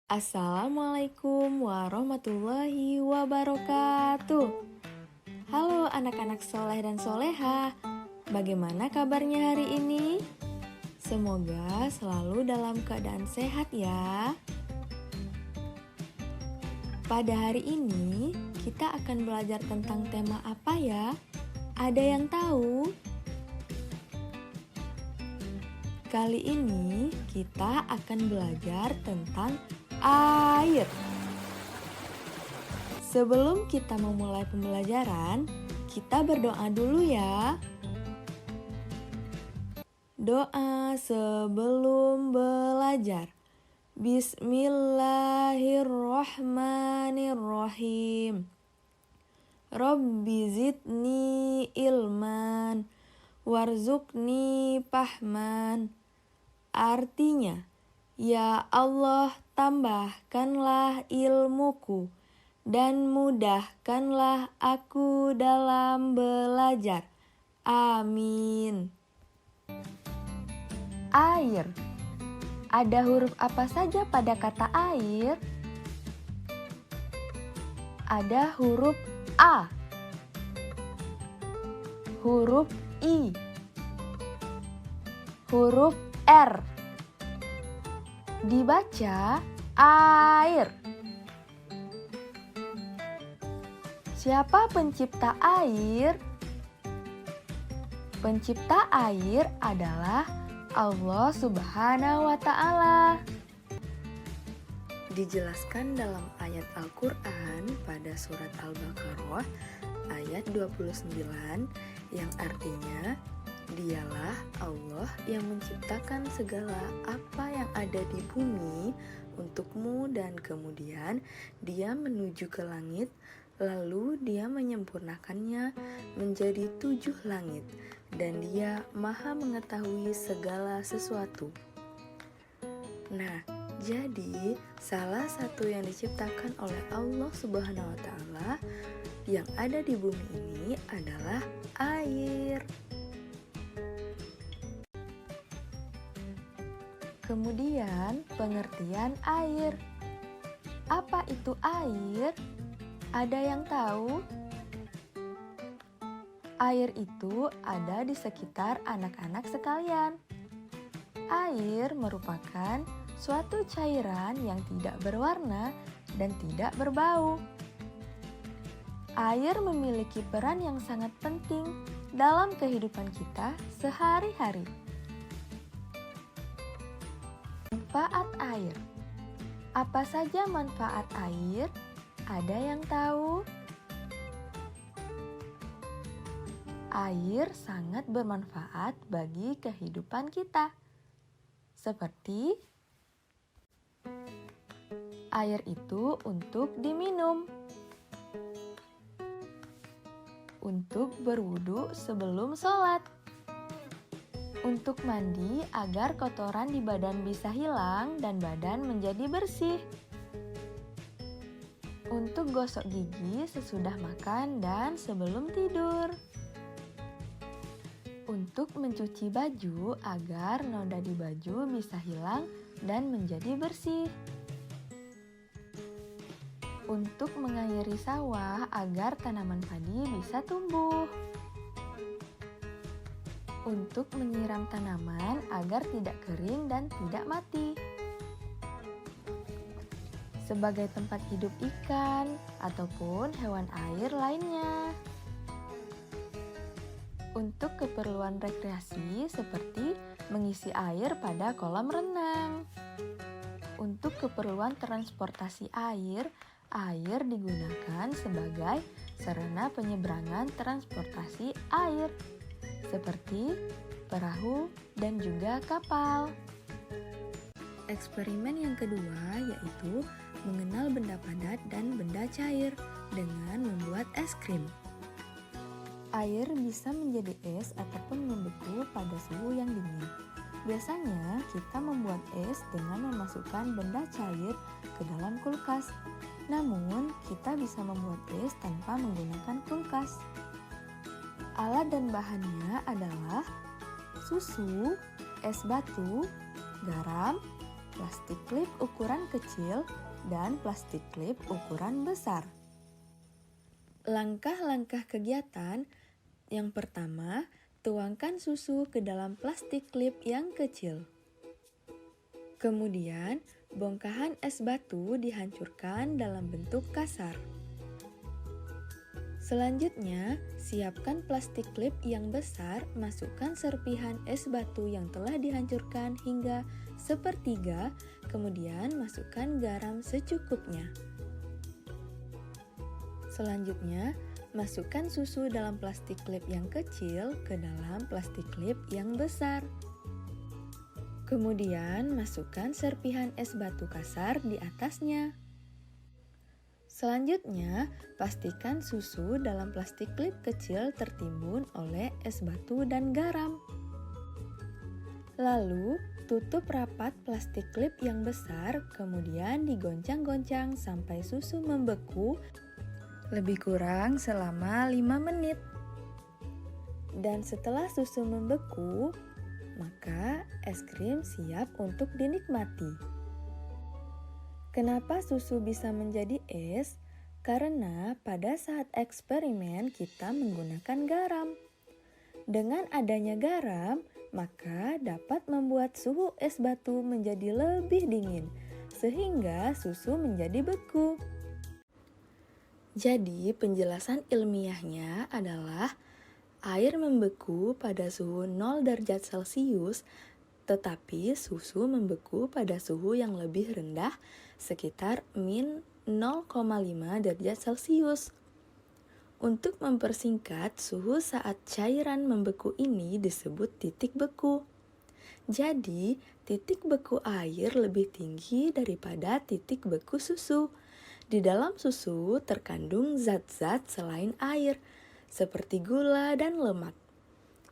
Assalamualaikum warahmatullahi wabarakatuh. Halo anak-anak soleh dan soleha, bagaimana kabarnya hari ini? Semoga selalu dalam keadaan sehat ya. Pada hari ini kita akan belajar tentang tema apa ya? Ada yang tahu? Kali ini kita akan belajar tentang air. Sebelum kita memulai pembelajaran, kita berdoa dulu ya. Doa sebelum belajar. Bismillahirrahmanirrahim. Rabbi zidni ilman, warzuqni fahman. Artinya, ya Allah, tambahkanlah ilmuku dan mudahkanlah aku dalam belajar. Amin. Air. Ada huruf apa saja pada kata air? Ada huruf A, huruf I, huruf R. Dibaca air. Siapa pencipta air? Pencipta air adalah Allah Subhanahu wa Ta'ala. Dijelaskan dalam ayat Al-Quran pada surat Al-Baqarah ayat 29 yang artinya, Dialah Allah yang menciptakan segala apa yang ada di bumi untukmu dan kemudian Dia menuju ke langit, lalu Dia menyempurnakannya menjadi 7 langit dan Dia Maha mengetahui segala sesuatu. Nah, jadi salah satu yang diciptakan oleh Allah Subhanahu wa Ta'ala yang ada di bumi ini adalah air. Kemudian pengertian air. Apa itu air? Ada yang tahu? Air itu ada di sekitar anak-anak sekalian. Air merupakan suatu cairan yang tidak berwarna dan tidak berbau. Air memiliki peran yang sangat penting dalam kehidupan kita sehari-hari. Manfaat air. Apa saja manfaat air? Ada yang tahu? Air sangat bermanfaat bagi kehidupan kita. Seperti air itu untuk diminum, untuk berwudu sebelum sholat, untuk mandi agar kotoran di badan bisa hilang dan badan menjadi bersih, untuk gosok gigi sesudah makan dan sebelum tidur, untuk mencuci baju agar noda di baju bisa hilang dan menjadi bersih, untuk mengairi sawah agar tanaman padi bisa tumbuh, untuk menyiram tanaman agar tidak kering dan tidak mati, sebagai tempat hidup ikan ataupun hewan air lainnya, untuk keperluan rekreasi seperti mengisi air pada kolam renang, untuk keperluan transportasi air, air digunakan sebagai sarana penyeberangan transportasi air seperti perahu dan juga kapal. Eksperimen yang kedua yaitu mengenal benda padat dan benda cair dengan membuat es krim. Air bisa menjadi es ataupun membeku pada suhu yang dingin. Biasanya kita membuat es dengan memasukkan benda cair ke dalam kulkas. Namun, kita bisa membuat es tanpa menggunakan kulkas. Alat dan bahannya adalah susu, es batu, garam, plastik klip ukuran kecil, dan plastik klip ukuran besar. Langkah-langkah kegiatan yang pertama, tuangkan susu ke dalam plastik klip yang kecil. Kemudian, bongkahan es batu dihancurkan dalam bentuk kasar. Selanjutnya, siapkan plastik klip yang besar, masukkan serpihan es batu yang telah dihancurkan hingga sepertiga, kemudian masukkan garam secukupnya. Selanjutnya, masukkan susu dalam plastik klip yang kecil ke dalam plastik klip yang besar. Kemudian, masukkan serpihan es batu kasar di atasnya. Selanjutnya, pastikan susu dalam plastik klip kecil tertimbun oleh es batu dan garam. Lalu, tutup rapat plastik klip yang besar, kemudian digoncang-goncang sampai susu membeku lebih kurang selama 5 menit. Dan setelah susu membeku, maka es krim siap untuk dinikmati. Kenapa susu bisa menjadi es? Karena pada saat eksperimen kita menggunakan garam. Dengan adanya garam, maka dapat membuat suhu es batu menjadi lebih dingin, sehingga susu menjadi beku. Jadi, penjelasan ilmiahnya adalah air membeku pada suhu 0 derajat Celcius, tetapi susu membeku pada suhu yang lebih rendah, sekitar min 0,5 derajat Celcius. Untuk mempersingkat, suhu saat cairan membeku ini disebut titik beku. Jadi, titik beku air lebih tinggi daripada titik beku susu. Di dalam susu terkandung zat-zat selain air, seperti gula dan lemak.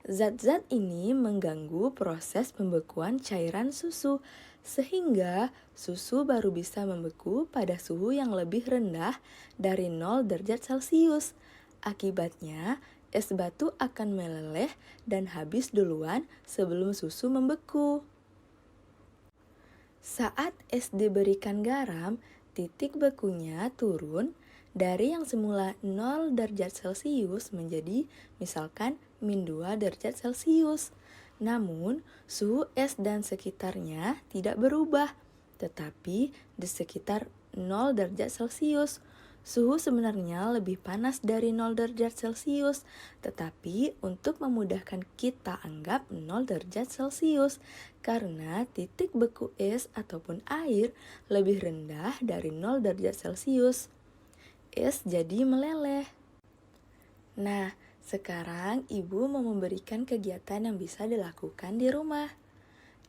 Zat-zat ini mengganggu proses pembekuan cairan susu, sehingga susu baru bisa membeku pada suhu yang lebih rendah dari 0 derajat Celcius. Akibatnya, es batu akan meleleh dan habis duluan sebelum susu membeku. Saat es diberikan garam, titik bekunya turun dari yang semula 0 derajat Celcius menjadi misalkan min 2 derajat Celcius. Namun, suhu es dan sekitarnya tidak berubah, tetapi di sekitar 0 derajat Celcius. Suhu sebenarnya lebih panas dari 0 derajat Celcius, tetapi untuk memudahkan kita anggap 0 derajat Celcius, karena titik beku es ataupun air lebih rendah dari 0 derajat Celcius. Es jadi meleleh. Nah, sekarang ibu mau memberikan kegiatan yang bisa dilakukan di rumah.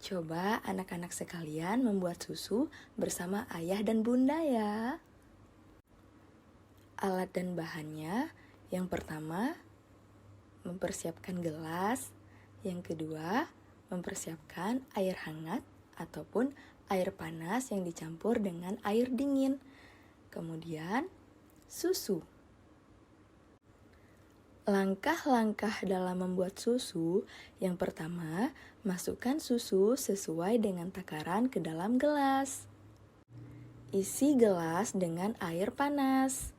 Coba anak-anak sekalian membuat susu bersama ayah dan bunda ya. Alat dan bahannya, yang pertama, mempersiapkan gelas. Yang kedua, mempersiapkan air hangat ataupun air panas yang dicampur dengan air dingin. Kemudian, susu. Langkah-langkah dalam membuat susu, yang pertama, masukkan susu sesuai dengan takaran ke dalam gelas. Isi gelas dengan air panas.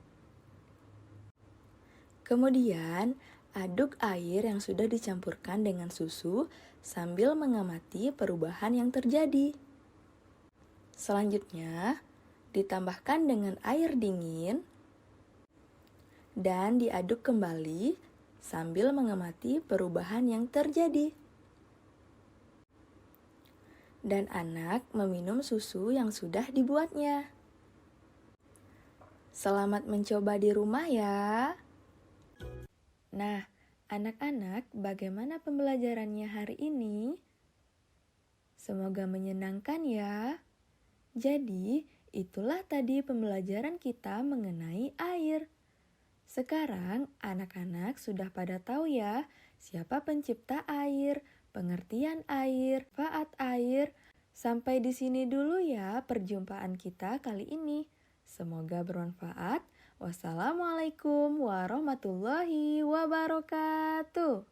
Kemudian, aduk air yang sudah dicampurkan dengan susu sambil mengamati perubahan yang terjadi. Selanjutnya, ditambahkan dengan air dingin dan diaduk kembali sambil mengamati perubahan yang terjadi. Dan anak meminum susu yang sudah dibuatnya. Selamat mencoba di rumah ya. Nah, anak-anak, bagaimana pembelajarannya hari ini? Semoga menyenangkan ya. Jadi, itulah tadi pembelajaran kita mengenai air. Sekarang, anak-anak sudah pada tahu ya, siapa pencipta air, pengertian air, manfaat air. Sampai di sini dulu ya perjumpaan kita kali ini. Semoga bermanfaat. Wassalamualaikum warahmatullahi wabarakatuh.